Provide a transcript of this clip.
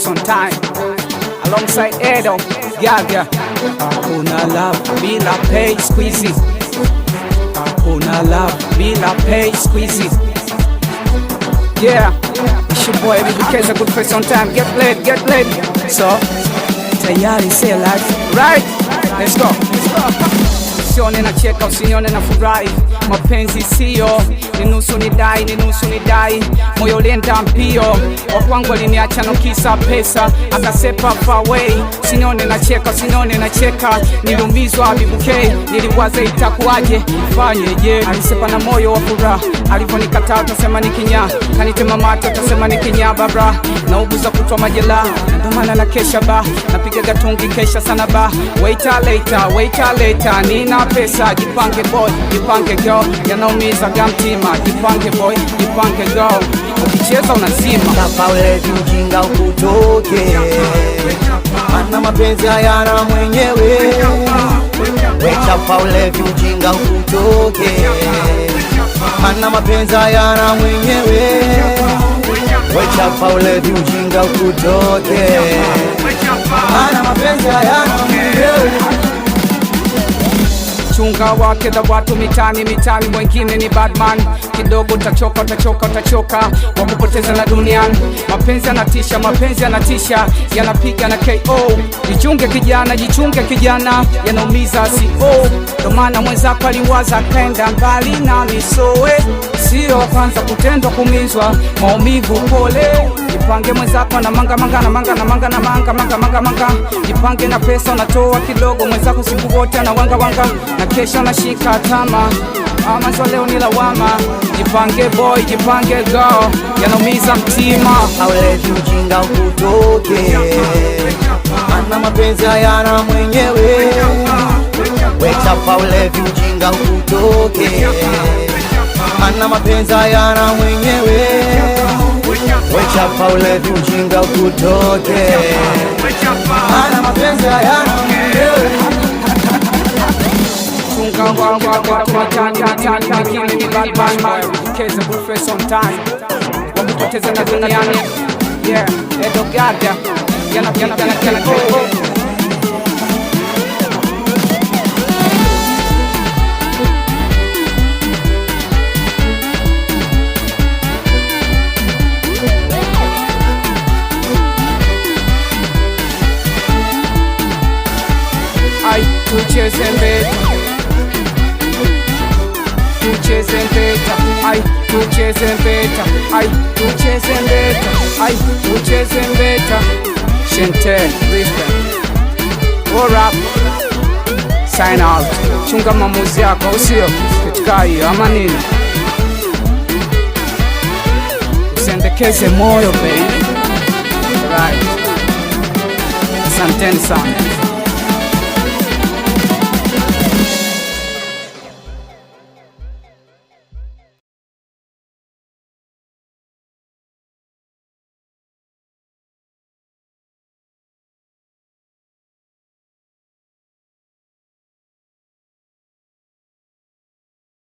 Fresh on Time alongside Edo Gaga. Hakuna love bila pay squeezy. Hakuna love bila pay squeezy. Yeah, it's your boy Every Good Fresh on Time. Get laid. So tayari say life right. Let's go. Usione na cheka, usinione na furahi. Mapenzi sio ni nusu ni dai, moyo ulienda mbio. Wakwangu aliniacha no kisa pesa, akasepa far away. Usinione na cheka, niliumizwa bibukei. Niliwaza itakuwaje, fanyeje. Alisepa na moyo wa furaha, alivonikataa utasema nikinya. Kanitema mate utasema nikinya babra. Na uguza kutwa majela, ndo maana na kesha ba. Napiga gatungi kesha sana ba. Waiter later, nina pesa. Jipange boy, jipange girl, yanaumiza gamtima. Jipange boy, jipange girl, ukicheza unazima. Chapa ulevi ujinga ukutoke, mana mapenzi hayana mwenyewe. Chapa ulevi ujinga ukutoke, mana mapenzi hayana mwenyewe. Chapa ulevi ujinga ukutoke, mana mapenzi hayana mwenyewe. Chunga wake da watu mitani, wengine ni badman. Kidogo utachoka wakupoteza na duniani. Mapenzi yanatisha, yanapiga na KO. Jichunge kijana, yanaumiza CO. Ndo maana mwenzako aliwaza kaenda mbali na misowe. Sio kwanza kutendwa kumizwa, maumivu pole. Jipange mwenzako na manga. Jipange na pesa unatoa kidogo, mwenzako siku wote na wanga. Na kesho nashika tama, ama leo ni lawama. Jipange boy, jipange girl, yanaumiza mtima. Ulevi ujinga ukutoke, mana mapenzi hayana mwenyewe. Chapa ulevi ujinga ukutoke, mana mapenzi hayana mwenyewe. Chapa ulevi ujinga ukutoke, mana mapenzi hayana mwenyewe. Chunga watu mitani, wengine ni badman. Keza Good Fresh on Time, wakupoteza na duniani. Yeah, Edo Gaga, yanapiga na KO. Tucheze mbeta. Shente, respect. What up? Sign out. Chunga maamuzi yako, usio katika hiyo ama nini. Usendekeze moyo baby. Right. Asanteni sana.